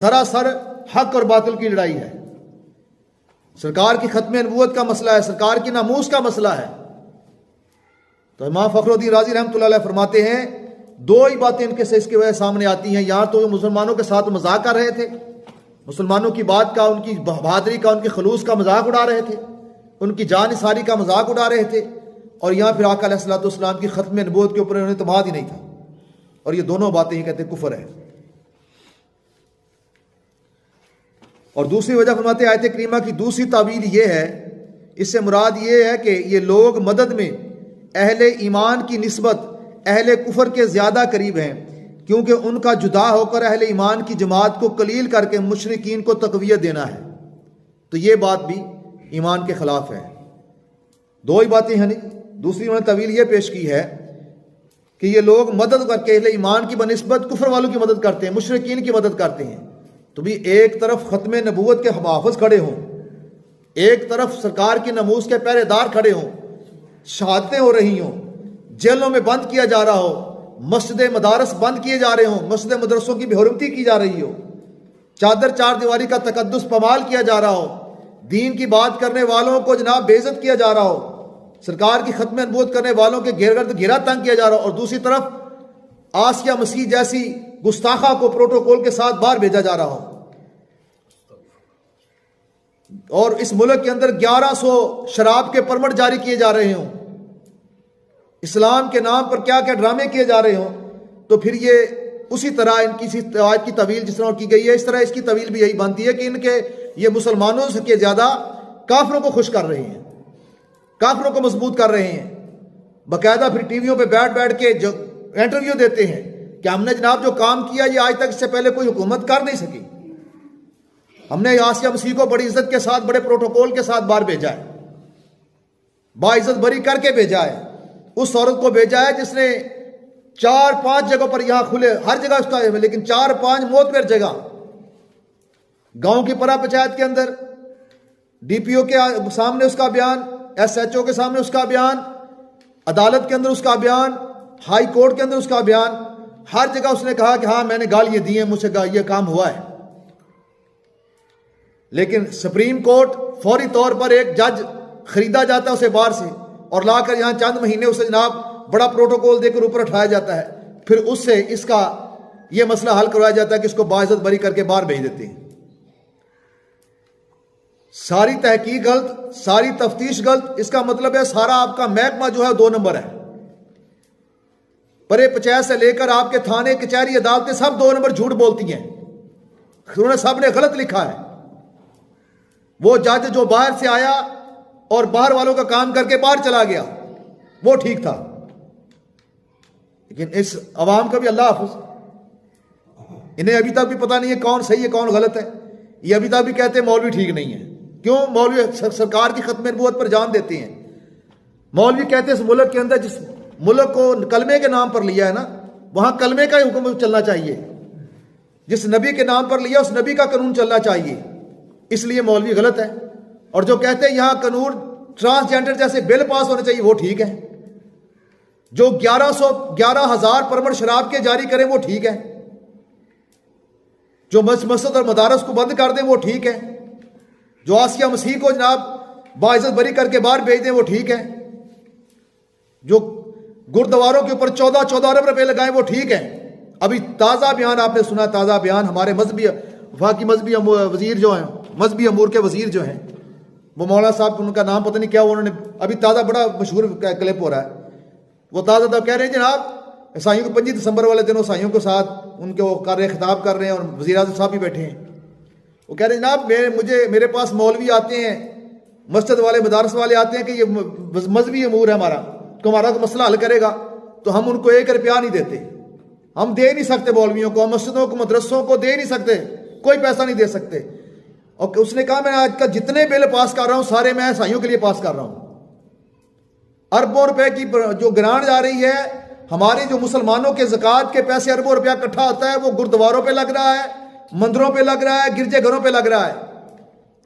سراسر حق اور باطل کی لڑائی ہے. سرکار کی ختم نبوت کا مسئلہ ہے، سرکار کی ناموس کا مسئلہ ہے. تو امام فخر الدین رازی رحمۃ اللہ علیہ فرماتے ہیں دو ہی باتیں ان کے سے اس کی وجہ سامنے آتی ہیں. یہاں تو مسلمانوں کے ساتھ مذاق کر رہے تھے، مسلمانوں کی بات کا، ان کی بہادری کا، ان کے خلوص کا مذاق اڑا رہے تھے، ان کی جان نثاری کا مذاق اڑا رہے تھے، اور یہاں پھر آقا علیہ الصلوۃ والسلام کی ختم نبوت کے اوپر انہیں اعتماد ہی نہیں تھا. اور یہ دونوں باتیں ہی کہتے ہیں کفر ہے. اور دوسری وجہ فرماتے ہیں آیت کریمہ کی دوسری تعویل یہ ہے، اس سے مراد یہ ہے کہ یہ لوگ مدد میں اہل ایمان کی نسبت اہل کفر کے زیادہ قریب ہیں، کیونکہ ان کا جدا ہو کر اہل ایمان کی جماعت کو قلیل کر کے مشرکین کو تقویت دینا ہے. تو یہ بات بھی ایمان کے خلاف ہے. دو ہی باتیں ہیں. دوسری انہوں نے تعویل یہ پیش کی ہے کہ یہ لوگ مدد کر کے اہل ایمان کی بنسبت کفر والوں کی مدد کرتے ہیں، مشرکین کی مدد کرتے ہیں. تو بھی ایک طرف ختم نبوت کے محافظ کھڑے ہوں، ایک طرف سرکار کی ناموس کے پہرے دار کھڑے ہوں، شہادتیں ہو رہی ہوں، جیلوں میں بند کیا جا رہا ہو، مسجد مدارس بند کیے جا رہے ہوں، مسجد مدرسوں کی بے حرمتی کی جا رہی ہو، چادر چار دیواری کا تقدس پامال کیا جا رہا ہو، دین کی بات کرنے والوں کو جناب بے عزت کیا جا رہا ہو، سرکار کی ختم نبوت کرنے والوں کے گرد گھیرا تنگ کیا جا رہا ہو، اور دوسری طرف آسیہ مسیح جیسی گستاخہ کو پروٹوکول کے ساتھ باہر بھیجا جا رہا ہو، اور اس ملک کے اندر 1100 شراب کے پرمٹ جاری کیے جا رہے ہوں، اسلام کے نام پر کیا کیا ڈرامے کیے جا رہے ہوں، تو پھر یہ اسی طرح ان کی آیت کی طویل جس طرح کی گئی ہے، اس طرح اس کی طویل بھی یہی بنتی ہے کہ ان کے یہ مسلمانوں سے کے زیادہ کافروں کو خوش کر رہے ہیں، کافروں کو مضبوط کر رہے ہیں. باقاعدہ پھر ٹی ویوں پہ بیٹھ کے جو انٹرویو دیتے ہیں کہ ہم نے جناب جو کام کیا یہ آج تک اس سے پہلے کوئی حکومت کر نہیں سکی. ہم نے آسیہ مسیح کو بڑی عزت کے ساتھ، بڑے پروٹوکول کے ساتھ باہر بھیجا ہے، باعزت بری کر کے بھیجا ہے. اس عورت کو بھیجا ہے جس نے 4-5 جگہوں پر، یہاں کھلے ہر جگہ اس کا ہے، لیکن 4-5 معتبر جگہ، گاؤں کی پرا پنچایت کے اندر ڈی پی او کے سامنے اس کا بیان، ایس ایچ او کے سامنے اس کا بیان، عدالت کے اندر اس کا بیان، ہائی کورٹ کے اندر اس کا بیان، ہر جگہ اس نے کہا کہ ہاں میں نے گالیاں دی ہیں، مجھ سے یہ کام ہوا ہے. لیکن سپریم کورٹ فوری طور پر ایک جج خریدا جاتا ہے اسے باہر سے، اور لا کر یہاں چند مہینے اسے جناب بڑا پروٹوکول دے کر اوپر اٹھایا جاتا ہے، پھر اس سے اس کا یہ مسئلہ حل کروایا جاتا ہے کہ اس کو باعزت بری کر کے باہر بھیج دیتے ہیں. ساری تحقیق غلط، ساری تفتیش غلط. اس کا مطلب ہے سارا آپ کا محکمہ جو ہے 2 نمبر ہے. پرے پنچایت سے لے کر آپ کے تھانے کچہری عدالتیں سب 2 نمبر جھوٹ بولتی ہیں. انہوں نے سب نے غلط لکھا ہے. وہ جج جو باہر سے آیا اور باہر والوں کا کام کر کے باہر چلا گیا وہ ٹھیک تھا، لیکن اس عوام کا بھی اللہ حافظ، انہیں ابھی تک بھی پتہ نہیں ہے کون صحیح ہے کون غلط ہے. یہ ابھی تک بھی کہتے ہیں مولوی ٹھیک نہیں ہے. کیوں؟ مولوی سرکار کی ختم نبوت پر جان دیتے ہیں. مولوی کہتے ہیں اس ملک کے اندر جس ملک کو کلمے کے نام پر لیا ہے نا، وہاں کلمے کا ہی حکم چلنا چاہیے. جس نبی کے نام پر لیا اس نبی کا قانون چلنا چاہیے. اس لیے مولوی غلط ہے. اور جو کہتے ہیں یہاں قانون ٹرانسجینڈر جیسے بل پاس ہونے چاہیے وہ ٹھیک ہے. جو 11,000 پرمٹ شراب کے جاری کریں وہ ٹھیک ہے. جو مسجد اور مدارس کو بند کر دیں وہ ٹھیک ہے. جو آسیہ مسیح کو جناب باعزت بری کر کے باہر بھیج دیں وہ ٹھیک ہے. جو گردواروں کے اوپر 14 ارب روپے لگائیں وہ ٹھیک ہے. ابھی تازہ بیان آپ نے سنا، تازہ بیان ہمارے مذہبی وفاقی مذہبی وزیر جو ہیں، مذہبی امور کے وزیر جو ہیں، وہ مولانا صاحب، ان کا نام پتہ نہیں کیا، انہوں نے ابھی تازہ بڑا مشہور کلپ ہو رہا ہے، وہ تازہ کہہ رہے ہیں جناب عیسائیوں کو 25 دسمبر والے دن عیسائیوں کے ساتھ ان کے وہ کر رہے خطاب کر رہے ہیں، اور وزیر اعظم صاحب بھی بیٹھے ہیں. وہ کہہ رہے ہیں جناب میرے پاس مولوی آتے ہیں، مسجد والے مدارس والے آتے ہیں کہ یہ مذہبی امور ہے ہمارا، تو ہمارا مسئلہ حل کرے گا، تو ہم ان کو 1 روپیہ نہیں دیتے، ہم دے نہیں سکتے مولویوں کو، ہم مسجدوں کو مدرسوں کو دے نہیں سکتے، کوئی پیسہ نہیں دے سکتے. اور اس نے کہا میں آج کا جتنے بل پاس کر رہا ہوں سارے میں عیسائیوں کے لیے پاس کر رہا ہوں. اربوں روپے کی جو گرانٹ جا رہی ہے، ہمارے جو مسلمانوں کے زکوٰۃ کے پیسے اربوں روپیہ اکٹھا ہوتا ہے، وہ گردواروں پہ لگ رہا ہے، مندروں پہ لگ رہا ہے، گرجے گھروں پہ لگ رہا ہے.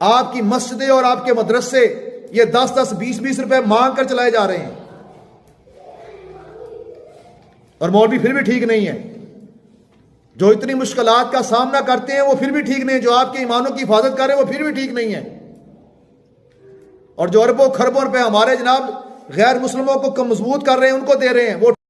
آپ کی مسجدیں اور آپ کے مدرسے یہ 10-10 20-20 روپے مانگ کر چلائے جا رہے ہیں، اور مولوی پھر بھی ٹھیک نہیں ہے. جو اتنی مشکلات کا سامنا کرتے ہیں وہ پھر بھی ٹھیک نہیں، جو آپ کے ایمانوں کی حفاظت کر رہے ہیں وہ پھر بھی ٹھیک نہیں ہے، اور جو اربوں خربوں روپے ہمارے جناب غیر مسلموں کو مضبوط کر رہے ہیں ان کو دے رہے ہیں وہ